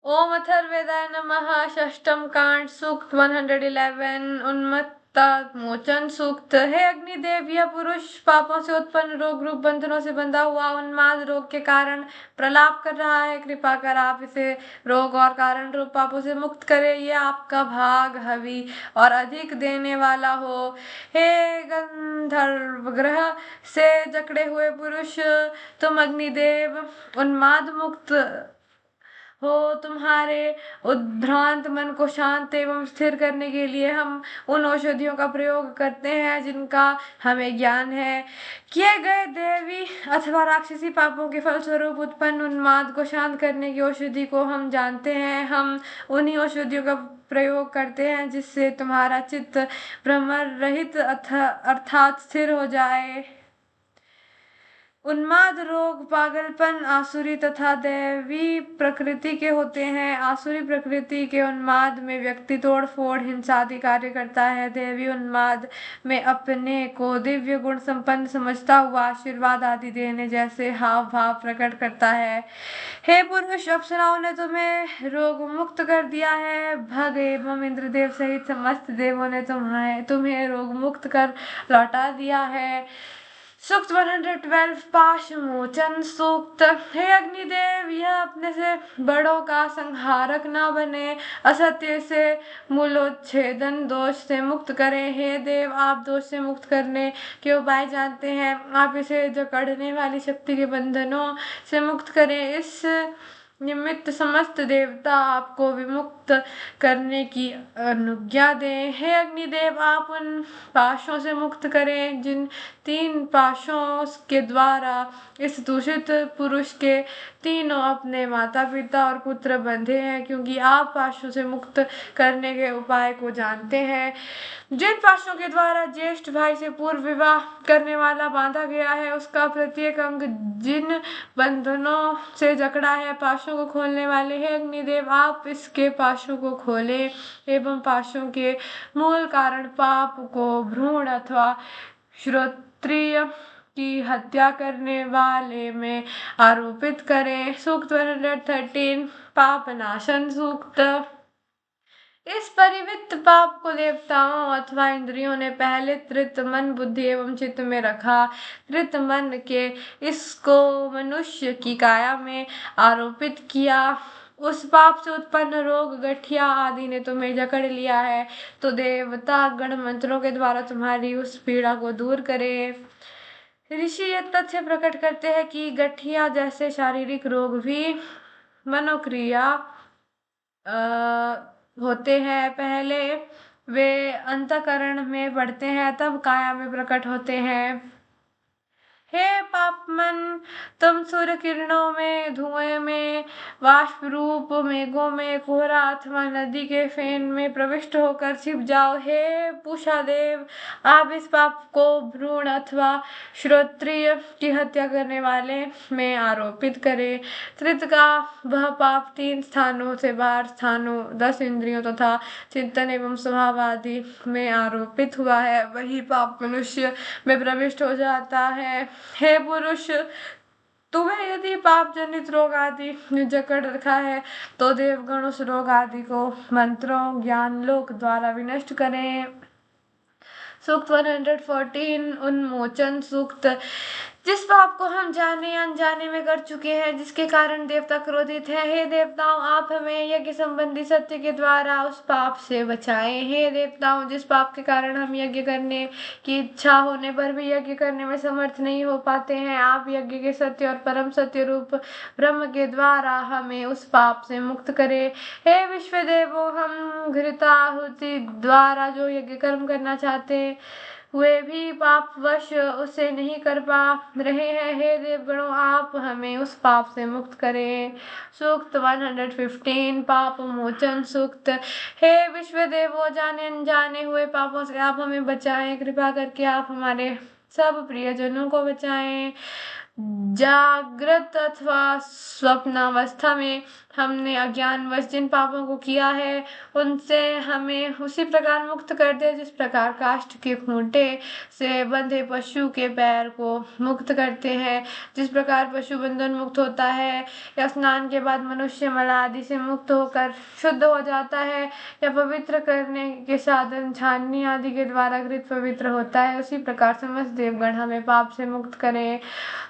ओम अथर्ववेदाय नमः। षष्ठम कांड सूक्त 111 उन्मत्ता मोचन सूक्त। हे अग्निदेव, यह पुरुष पापों से उत्पन्न रोग रूप बंधनों से बंधा हुआ उन्माद रोग के कारण प्रलाप कर रहा है। कृपा कर आप इसे रोग और कारण रूप पापों से मुक्त करे। यह आपका भाग हवि और अधिक देने वाला हो। हे गंधर्व ग्रह से जकड़े हुए पुरुष, तुम अग्निदेव उन्माद मुक्त हो। तुम्हारे उद्भ्रांत मन को शांत एवं स्थिर करने के लिए हम उन औषधियों का प्रयोग करते हैं जिनका हमें ज्ञान है। किए गए देवी अथवा राक्षसी पापों के फलस्वरूप उत्पन्न उन्माद को शांत करने की औषधि को हम जानते हैं। हम उन्हीं औषधियों का प्रयोग करते हैं जिससे तुम्हारा चित्त भ्रमर रहित अर्थात स्थिर हो जाए। उन्माद रोग पागलपन आसुरी तथा दैवी प्रकृति के होते हैं। आसुरी प्रकृति के उन्माद में व्यक्ति तोड़ फोड़ हिंसा आदि कार्य करता है। दैवी उन्माद में अपने को दिव्य गुण संपन्न समझता हुआ आशीर्वाद आदि देने जैसे हाव भाव प्रकट करता है। हे पुरुष, अप्सराओं ने तुम्हें रोग मुक्त कर दिया है। भग एवं इंद्रदेव सहित समस्त देवों ने तुम्हें रोग मुक्त कर लौटा दिया है। सूक्त 112 पाश मोचन सूक्त। हे अग्निदेव, यह अपने से बड़ों का संहारक न बने, असत्य से मूलोच्छेदन दोष से मुक्त करे। हे देव, आप दोष से मुक्त करने के उपाय जानते हैं। आप इसे जकड़ने वाली शक्ति के बंधनों से मुक्त करें। इस निमित्त समस्त देवता आपको विमुक्त करने की अनुज्ञा दें। हे अग्निदेव, आप उन पाशों से मुक्त करें जिन 3 पाशों के द्वारा इस दूषित पुरुष के तीनों अपने माता पिता और पुत्र बंधे हैं, क्योंकि आप पाशों से मुक्त करने के उपाय को जानते हैं। जिन पाशों के द्वारा ज्येष्ठ भाई से पूर्व विवाह करने वाला बांधा गया है, उसका प्रत्येक अंग जिन बंधनों से जकड़ा है, पाशों को खोलने वाले हैं अग्निदेव, आप इसके पाशों को खोले एवं पाशों के मूल कारण पाप को भ्रूण अथवा श्रोत्रिय की हत्या करने वाले में आरोपित करें। सूक्त 113 पाप नाशन सूक्त। इस परिवृत्त पाप को देवताओं अथवा इंद्रियों ने पहले तृत मन बुद्धि एवं चित्त में रखा। तृत मन के इसको मनुष्य की काया में आरोपित किया। उस पाप से उत्पन्न रोग गठिया आदि ने तुम्हें जकड़ लिया है, तो देवता गण मंत्रों के द्वारा तुम्हारी उस पीड़ा को दूर करे। ऋषि ये तथ्य प्रकट करते हैं कि गठिया जैसे शारीरिक रोग भी मनोक्रिया होते हैं। पहले वे अंतःकरण में बढ़ते हैं, तब काया में प्रकट होते हैं। हे पापमन, तुम सूर्य किरणों में, धुएं में, वाष्प रूप मेघों में, कोहरा अथवा नदी के फेन में प्रविष्ट होकर छिप जाओ। हे पूषा देव, आप इस पाप को भ्रूण अथवा श्रोत्रिय की हत्या करने वाले में आरोपित करें। त्रित का वह पाप 3 स्थानों से बाहर स्थानों 10 इंद्रियों तथा चिंतन एवं स्वभाव आदि में आरोपित हुआ है, वही पाप मनुष्य में प्रविष्ट हो जाता है। हे पुरुष, तुम्हें यदि पाप जनित रोग आदि ने जकड़ रखा है, तो देवगण उस रोग आदि को मंत्रों ज्ञान लोक द्वारा विनष्ट करें। सूक्त 114 उन्मोचन सूक्त। जिस पाप को हम जाने अनजाने में कर चुके हैं, जिसके कारण देवता क्रोधित हैं, हे देवताओं, आप हमें यज्ञ संबंधी सत्य के द्वारा उस पाप से बचाएं। हे देवताओं, जिस पाप के कारण हम यज्ञ करने की इच्छा होने पर भी यज्ञ करने में समर्थ नहीं हो पाते हैं, आप यज्ञ के सत्य और परम सत्य रूप ब्रह्म के द्वारा हमें उस पाप से मुक्त करें। हे विश्वदेवो, हम घृताहुति द्वारा जो यज्ञ कर्म करना चाहते वे भी पापवश उसे नहीं कर पा रहे हैं। हे देवगणों, आप हमें उस पाप से मुक्त करें। सूक्त 115 पाप मोचन सूक्त। हे विश्वदेवो, जाने अनजाने हुए पापों से आप हमें बचाएं। कृपा करके आप हमारे सब प्रियजनों को बचाएं। जागृत अथवा स्वप्नावस्था में हमने अज्ञानवश जिन पापों को किया है उनसे हमें उसी प्रकार मुक्त कर दे जिस प्रकार काष्ठ के खूंटे से बंधे पशु के पैर को मुक्त करते हैं। जिस प्रकार पशु बंधन मुक्त होता है या स्नान के बाद मनुष्य मल आदि से मुक्त होकर शुद्ध हो जाता है या पवित्र करने के साधन छाननी आदि के द्वारा कृत पवित्र होता है, उसी प्रकार समस्त देवगण हमें पाप से मुक्त करें।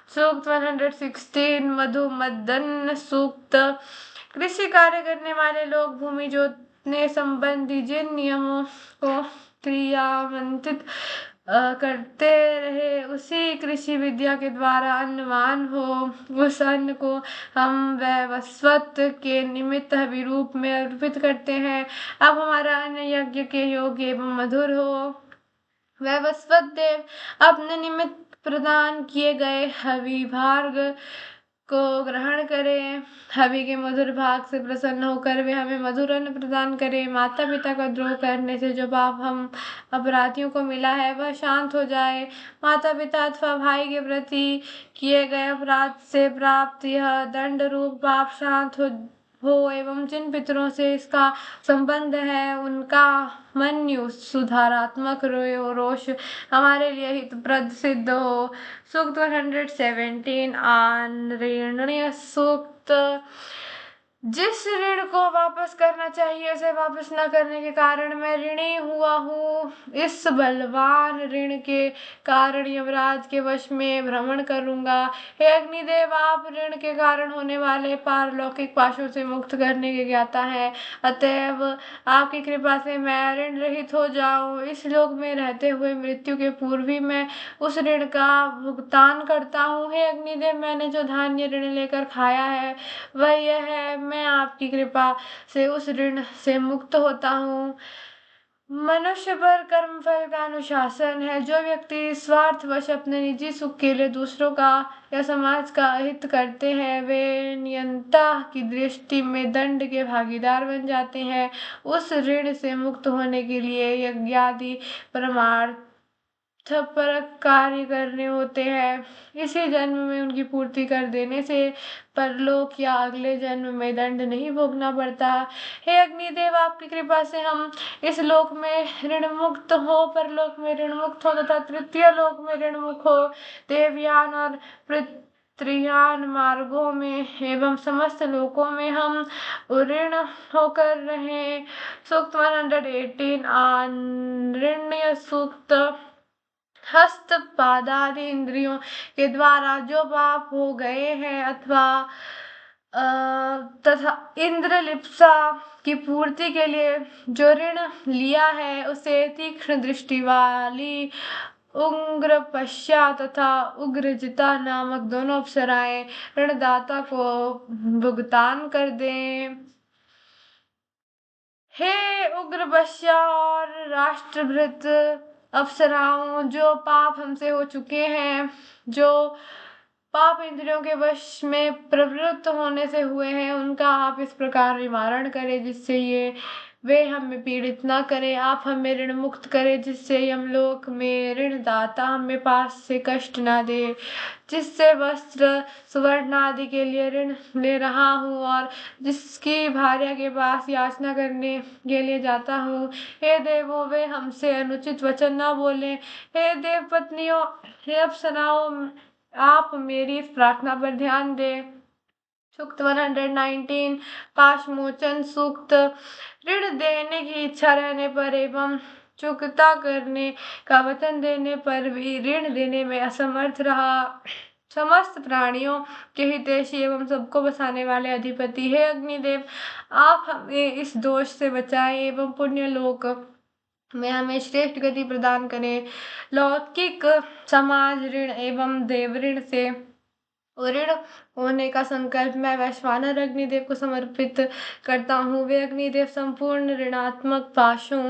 सूक्त 116 मधुमदन सूक्त। कृषि कार्य करने वाले लोग भूमि जोतने संबंधी जिन नियमों को क्रियान्वित करते रहे उसी कृषि विद्या के द्वारा अन्नवान हो, उस अन्न को हम वैवस्वत के निमित्त विरूप में अर्पित करते हैं। अब हमारा अन्न यज्ञ के योग्य एवं मधुर हो। वैवस्वत देव अपने निमित्त प्रदान किए गए हवि भाग को ग्रहण करें। हवि के मधुर भाग से प्रसन्न होकर वे हमें मधुर अन्न प्रदान करें। माता पिता का द्रोह करने से जो पाप हम अपराधियों को मिला है वह शांत हो जाए। माता पिता अथवा भाई के प्रति किए गए अपराध से प्राप्त यह दंड रूप पाप शांत हो एवं जिन पितरों से इसका संबंध है उनका मन्यु सुधारात्मक रोष हमारे लिए हितप्रद सिद्ध हो। सूक्त 117 आनऋण्य सूक्त। जिस ऋण को वापस करना चाहिए उसे वापस न करने के कारण मैं ऋणी हुआ हूँ। इस बलवान ऋण के कारण यमराज के वश में भ्रमण करूंगा। हे अग्निदेव, आप ऋण के कारण होने वाले पारलौकिक पाशों से मुक्त करने के ज्ञाता हैं, अतएव आपकी कृपा से मैं ऋण रहित हो जाऊं। इस लोक में रहते हुए मृत्यु के पूर्व ही मैं उस ऋण का भुगतान करता हूँ। हे अग्निदेव, मैंने जो धान्य ऋण लेकर खाया है वह यह है, मैं आपकी कृपा से उस ऋण से मुक्त होता हूँ। मनुष्य पर कर्मफल का अनुशासन है। जो व्यक्ति स्वार्थवश अपने निजी सुख के लिए दूसरों का या समाज का हित करते हैं वे नियंता की दृष्टि में दंड के भागीदार बन जाते हैं। उस ऋण से मुक्त होने के लिए यज्ञादि परमार्थ परक कार्य करने होते हैं। इसी जन्म में उनकी पूर्ति कर देने से परलोक या अगले जन्म में दंड नहीं भोगना पड़ता। हे अग्निदेव, आपकी कृपा से हम इस लोक में ऋण मुक्त हो, परलोक में ऋण मुक्त हो तथा तृतीय लोक में ऋण मुक्त हो। देवयान और पृथ्वीयान मार्गों में एवं समस्त लोकों में हम ऋण होकर रहें। सूक्त 118 आनृण्य सूक्त। हस्त पादादि इंद्रियों के द्वारा जो पाप हो गए हैं अथवा तथा इंद्रलिप्सा की पूर्ति के लिए जो ऋण लिया है उसे तीक्ष्ण दृष्टि वाली उग्रपश्या तथा उग्रजिता नामक दोनों अप्सराएं ऋणदाता को भुगतान कर दें। हे उग्रपश्या और राष्ट्रभृत अप्सराओं, जो पाप हमसे हो चुके हैं, जो पाप इंद्रियों के वश में प्रवृत्त होने से हुए हैं, उनका आप इस प्रकार निवारण करें जिससे वे हमें पीड़ित ना करें। आप हमें ऋण मुक्त करें जिससे यमलोक में ऋणदाता हमें पास से कष्ट ना दे। जिससे वस्त्र सुवर्ण आदि के लिए ऋण ले रहा हूँ और जिसकी भार्या के पास याचना करने के लिए जाता हूँ, हे देवों, वे हमसे अनुचित वचन ना बोले। हे देव पत्नियों, हे अप्सराओं, आप मेरी इस प्रार्थना पर ध्यान दें। सूक्त 119 पाशमोचन सूक्त। ऋण देने की इच्छा रहने पर एवं चुकता करने का वचन देने पर भी ऋण देने में असमर्थ रहा। समस्त प्राणियों के हितैषी एवं सबको बसाने वाले अधिपति, हे अग्निदेव, आप हमें इस दोष से बचाएं एवं पुण्य लोक में हमें श्रेष्ठ गति प्रदान करें। लौकिक समाज ऋण एवं देव ऋण से ऋण होने का संकल्प मैं वैश्वानर अग्निदेव को समर्पित करता हूँ। वे अग्निदेव संपूर्ण ऋणात्मक पाशों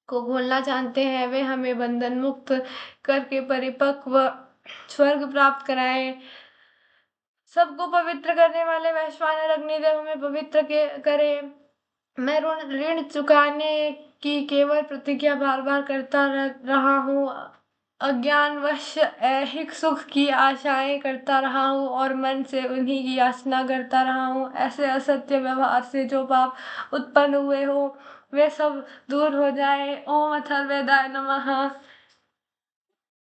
को खोलना चाहते हैं। वे हमें बंधन मुक्त करके परिपक्व स्वर्ग प्राप्त कराएं। सबको पवित्र करने वाले वैश्वानर अग्निदेव हमें पवित्र करें। मैं ऋण चुकाने की केवल प्रतिज्ञा बार बार करता रहा हूँ, अज्ञानवश ऐहिक सुख की आशाएं करता रहा हूँ और मन से उन्हीं की याचना करता रहा हूँ। ऐसे असत्य व्यवहार से जो पाप उत्पन्न हुए हो वे सब दूर हो जाए। ओम अथर्ववेदाय नमः।